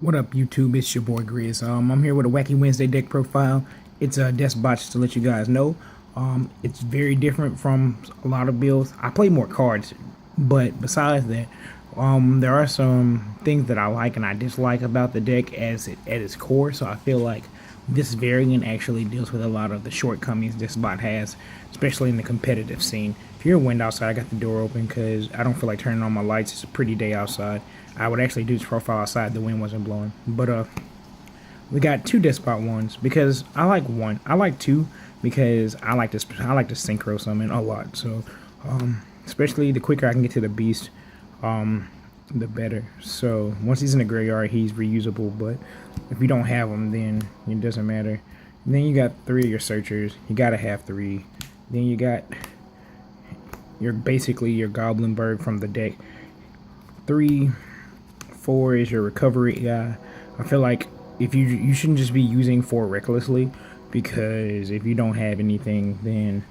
What up, YouTube? It's your boy Grizz. I'm here with a Wacky Wednesday deck profile. It's a deskbot, just to let you guys know. It's very different from a lot of builds. I play more cards, but besides that, there are some things that I like and I dislike about the deck at its core. So I feel like this variant actually deals with a lot of the shortcomings this bot has, especially in the competitive scene. If you're a wind outside, I got the door open because I don't feel like turning on my lights. It's a pretty day outside. I would actually do this profile outside. The wind wasn't blowing. But we got two deskbot ones because I like one. I like two because I like to synchro summon a lot. So especially the quicker I can get to the beast, the better. So once he's in the graveyard, he's reusable. But if you don't have him, then it doesn't matter. And then you got three of your searchers. You gotta have three. Then you got basically your Goblin Bird from the deck. 3, 4 is your recovery guy. I feel like if you shouldn't just be using 4 recklessly, because if you don't have anything, then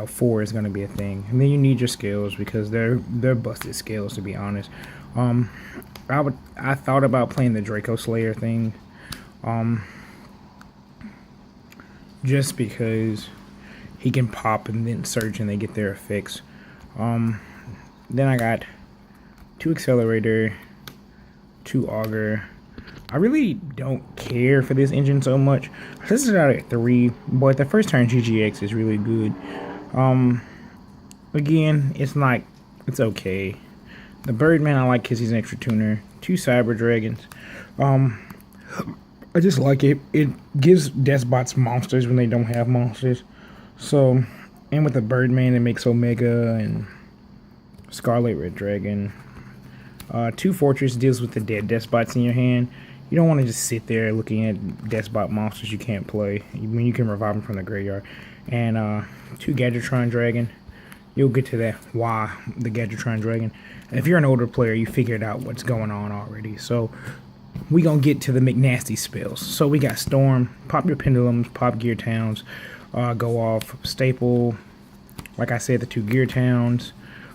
4 is going to be a thing. And then you need your scales because they're busted scales, to be honest. I thought about playing the Draco Slayer thing, just because he can pop and then search and they get their effects. Then I got 2 Accelerator, 2 Augur. I really don't care for this engine so much. I tested it out at 3, but the first turn GGX is really good. Again, it's okay. The Birdman I like because he's an extra tuner. 2 Cyber Dragons. I just like it. It gives deskbots monsters when they don't have monsters. So, and with the Birdman, it makes Omega and Scarlet Red Dragon. 2 Fortress deals with the dead despots in your hand. You don't want to just sit there looking at despot monsters you can't play when you can revive them from the graveyard. And 2 Gadgetron Dragon. You'll get to that why the Gadgetron Dragon. And if you're an older player, you figured out what's going on already. So we gonna get to the McNasty spells. So we got Storm, pop your Pendulums, pop Gear Towns, go off Staple. Like I said, the 2 Gear Towns.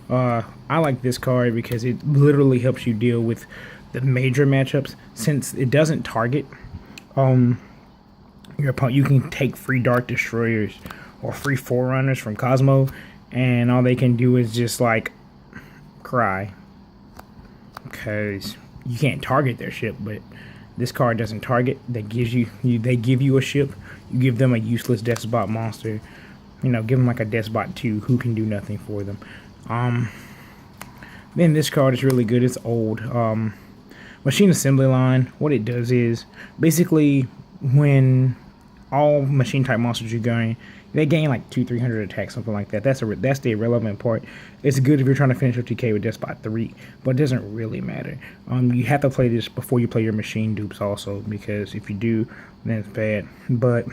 I like this card because it literally helps you deal with the major matchups. Since it doesn't target your opponent, you can take free Dark Destroyers or free Forerunners from Cosmo, and all they can do is just like cry, because you can't target their ship. But this card doesn't target. That gives they give you a ship. You give them a useless deskbot monster. Give them like a deskbot 2 who can do nothing for them. Then this card is really good. It's old. Machine Assembly Line. What it does is basically when all machine type monsters you're going, they gain like 200-300 attacks, something like that. That's the irrelevant part. It's good if you're trying to finish your TK with despot 3, but it doesn't really matter. You have to play this before you play your machine dupes also, because if you do, then it's bad. But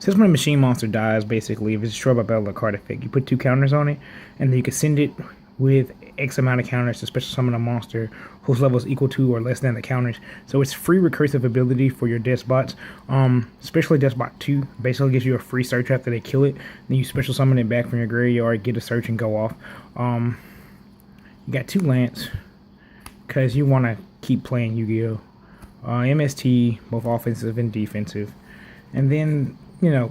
since when a machine monster dies, basically, if it's destroyed by battle or card effect, you put 2 counters on it, and then you can send it with X amount of counters to special summon a monster whose level is equal to or less than the counters. So it's free recursive ability for your despots. Especially despot 2 basically gives you a free search after they kill it. Then you special summon it back from your graveyard, get a search, and go off. You got 2 Lance because you want to keep playing Yu-Gi-Oh! MST, both offensive and defensive. And then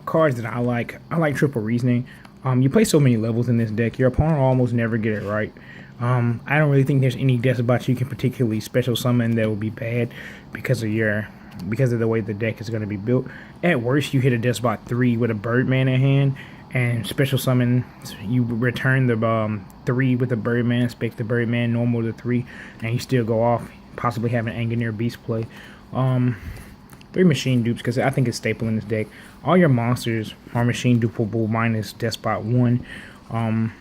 cards that I like Triple Reasoning. You play so many levels in this deck, your opponent will almost never get it right. I don't really think there's any despots you can particularly special summon that will be bad because of the way the deck is going to be built. At worst, you hit a despot 3 with a Birdman in hand and special summon. You return the 3 with the Birdman, spec the Birdman normal to 3, and you still go off, possibly have an Anganeer Beast play. 3 machine dupes, because I think it's staple in this deck. All your monsters are machine dupable minus despot 1. And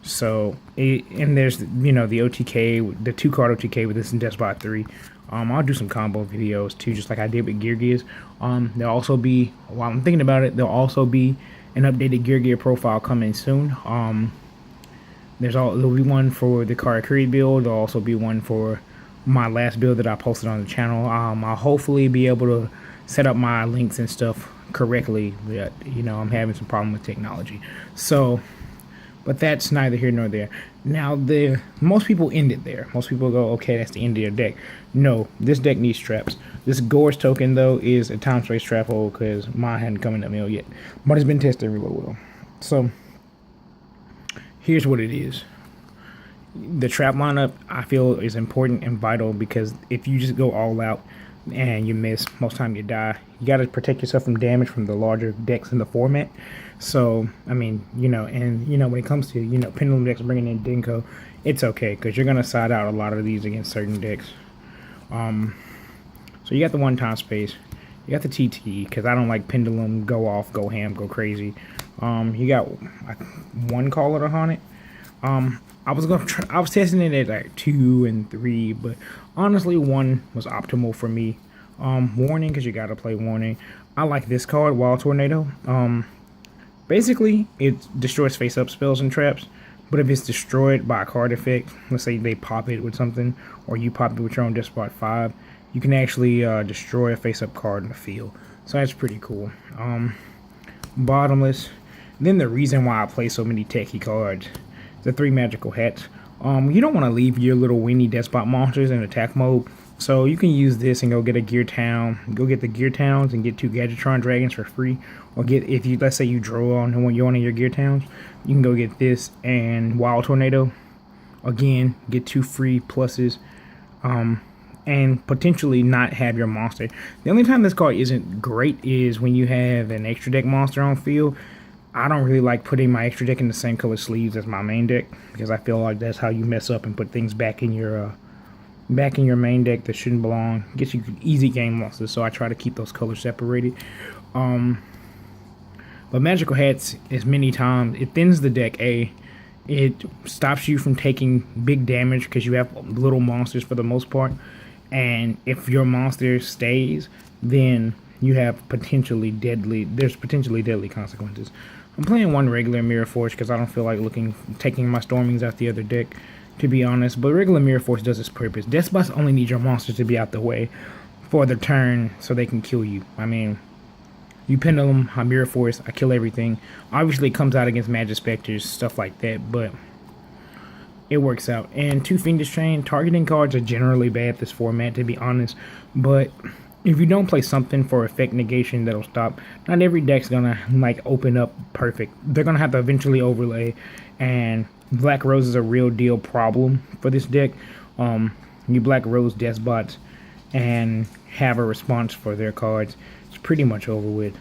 there's the OTK, the 2 card OTK with this and despot 3. I'll do some combo videos too, just like I did with Gear Gears. There'll also be, while I'm thinking about it, there'll also be an updated Gear Gear profile coming soon. There'll be one for the Karakuri build. There'll also be one for my last build that I posted on the channel. I'll hopefully be able to set up my links and stuff correctly, but I'm having some problem with technology. So but that's neither here nor there. Now, the most people end it there. Most people go, okay, that's the end of your deck. No, this deck needs traps. This Gorge token, though, is a time space trap hole because mine hadn't come in the mail yet, but it's been tested really well. So, here's what it is. The trap lineup, I feel, is important and vital because if you just go all out and you miss, most time you die. You got to protect yourself from damage from the larger decks in the format. So, I mean, when it comes to, Pendulum decks bringing in Dinko, it's okay because you're going to side out a lot of these against certain decks. So you got the one time space. You got the TT because I don't like Pendulum, go off, go ham, go crazy. You got one Caller to Haunt It. I was testing it at like 2 and 3, but honestly 1 was optimal for me. Warning, because you gotta play Warning. I like this card, Wild Tornado. Basically it destroys face-up spells and traps, but if it's destroyed by a card effect, let's say they pop it with something, or you pop it with your own deskbot 5, you can actually destroy a face-up card in the field. So that's pretty cool. Bottomless. Then the reason why I play so many techie cards, the 3 magical hats. You don't want to leave your little weenie despot monsters in attack mode, so you can use this and go get a Gear Town. Go get the Gear Towns and get 2 Gadgetron Dragons for free. Or let's say you draw on one of your Gear Towns, you can go get this and Wild Tornado. Again, get 2 free pluses. And potentially not have your monster. The only time this card isn't great is when you have an extra deck monster on field. I don't really like putting my extra deck in the same color sleeves as my main deck because I feel like that's how you mess up and put things back in your main deck that shouldn't belong. Gets you easy game losses, so I try to keep those colors separated. But magical hats is many times it thins the deck. It stops you from taking big damage because you have little monsters for the most part, and if your monster stays, then you have potentially deadly consequences. I'm playing 1 regular Mirror Force because I don't feel like taking my Stormings out the other deck, to be honest. But regular Mirror Force does its purpose. Despots only need your monsters to be out the way for the turn so they can kill you. I mean, you Pendulum, I Mirror Force, I kill everything. Obviously, it comes out against Magic Specters, stuff like that, but it works out. And 2 Fiendish Chain, targeting cards are generally bad this format, to be honest, but if you don't play something for effect negation that'll stop, not every deck's gonna open up perfect. They're gonna have to eventually overlay, and Black Rose is a real deal problem for this deck. You Black Rose Despots and have a response for their cards. It's pretty much over with.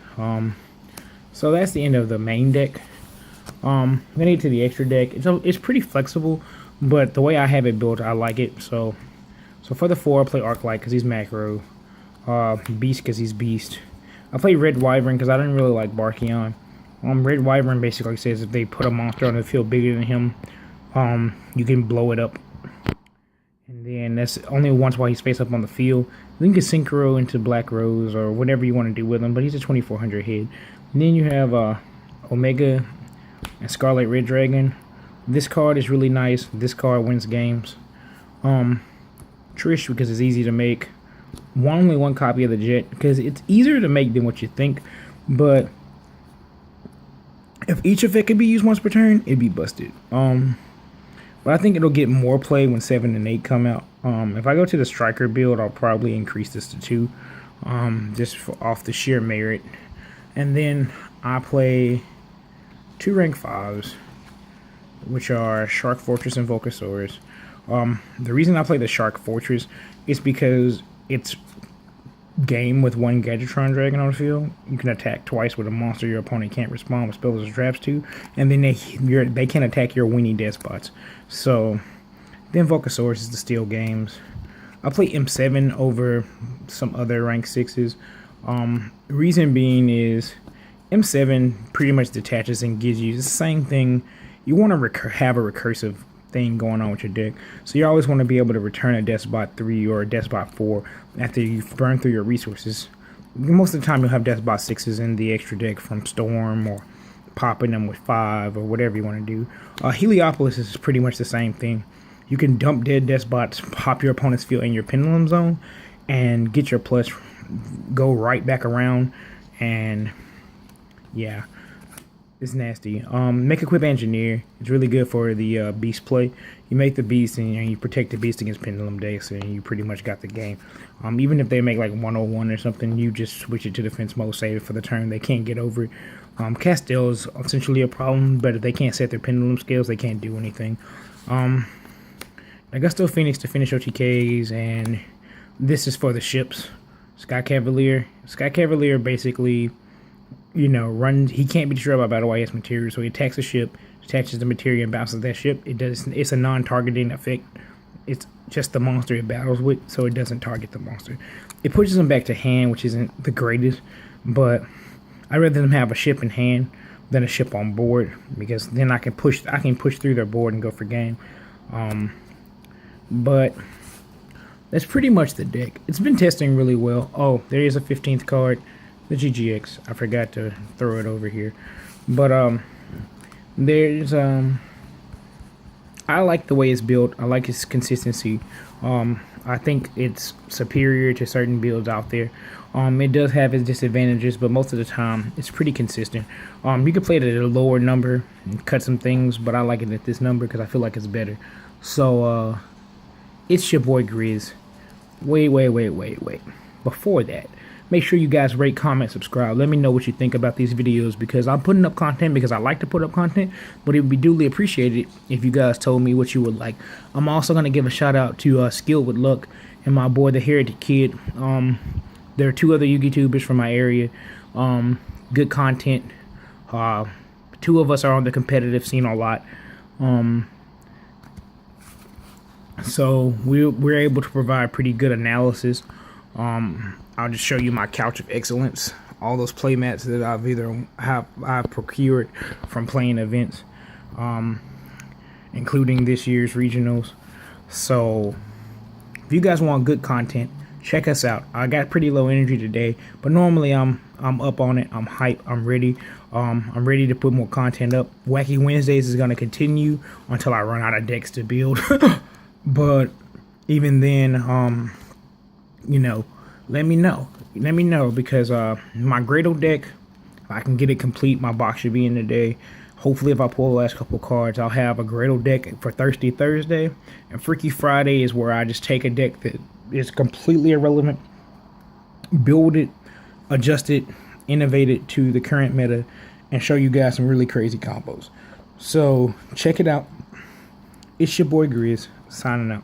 So that's the end of the main deck. Then get to the extra deck. It's pretty flexible, but the way I have it built, I like it. So for the 4, I play Arclight because he's macro. Beast because he's beast. I play Red Wyvern because I didn't really like Barkion. Red Wyvern basically says if they put a monster on the field bigger than him, you can blow it up. And then that's only once while he's face up on the field. Then you can Synchro into Black Rose or whatever you want to do with him, but he's a 2400 hit. And then you have Omega and Scarlet Red Dragon. This card is really nice. This card wins games. Trish because it's easy to make. Only one copy of the Jet because it's easier to make than what you think, but if each effect could be used once per turn, it'd be busted. But I think it'll get more play when 7 and 8 come out. If I go to the Striker build, I'll probably increase this to 2, just off the sheer merit. And then I play 2 rank 5s, which are Shark Fortress and Volcasaurus. The reason I play the Shark Fortress is because it's game with 1 Gadgetron Dragon on the field. You can attack twice with a monster your opponent can't respond with spells or traps to, and then they can attack your weenie Despots. So then Volcasaurus is the steal games. I play M7 over some other rank 6s. Reason being is M7 pretty much detaches and gives you the same thing. You want to have a recursive thing going on with your deck, so you always want to be able to return a Despot 3 or a Despot 4 after you've burned through your resources. Most of the time you'll have Despot 6s in the extra deck from Storm or popping them with 5 or whatever you want to do. Heliopolis is pretty much the same thing. You can dump dead Despots, pop your opponent's field in your Pendulum Zone, and get your plus, go right back around, and yeah. It's nasty. Make equip engineer. It's really good for the beast play. You make the beast and you protect the beast against pendulum decks, and you pretty much got the game. Even if they make like 101 or something, you just switch it to defense mode, save it for the turn. They can't get over it. Castile is essentially a problem, but if they can't set their pendulum scales, they can't do anything. Augusto Phoenix to finish OTKs, and this is for the ships. Sky Cavalier. Sky Cavalier basically, you know, runs. He can't be destroyed by battle while he has material, so he attacks the ship, attaches the material, and bounces that ship. It's a non-targeting effect. It's just the monster it battles with, so it doesn't target the monster. It pushes him back to hand, which isn't the greatest, but I'd rather them have a ship in hand than a ship on board, because then I can push through their board and go for game. But that's pretty much the deck. It's been testing really well. Oh, there is a 15th card, the GGX. I forgot to throw it over here. But there's I like the way it's built. I like its consistency. I think it's superior to certain builds out there. It does have its disadvantages, but most of the time it's pretty consistent. You can play it at a lower number and cut some things, but I like it at this number because I feel like it's better. So it's your boy Grizz. Wait. Before that, make sure you guys rate, comment, subscribe. Let me know what you think about these videos, because I'm putting up content because I like to put up content, but it would be duly appreciated if you guys told me what you would like. I'm also going to give a shout out to Skill with Luck and my boy the Heritage Kid. There are two other YouTubers from my area. Good content. Two of us are on the competitive scene a lot. So we're able to provide pretty good analysis. I'll just show you my couch of excellence. All those play mats that I've procured from playing events, including this year's regionals. So if you guys want good content, check us out. I got pretty low energy today, but normally I'm up on it. I'm hype. I'm ready. I'm ready to put more content up. Wacky Wednesdays is gonna continue until I run out of decks to build. But even then, you know, let me know. Let me know, because my Gradle deck, if I can get it complete, my box should be in today. Hopefully, if I pull the last couple cards, I'll have a Gradle deck for Thirsty Thursday. And Freaky Friday is where I just take a deck that is completely irrelevant, build it, adjust it, innovate it to the current meta, and show you guys some really crazy combos. So check it out. It's your boy Grizz, signing out.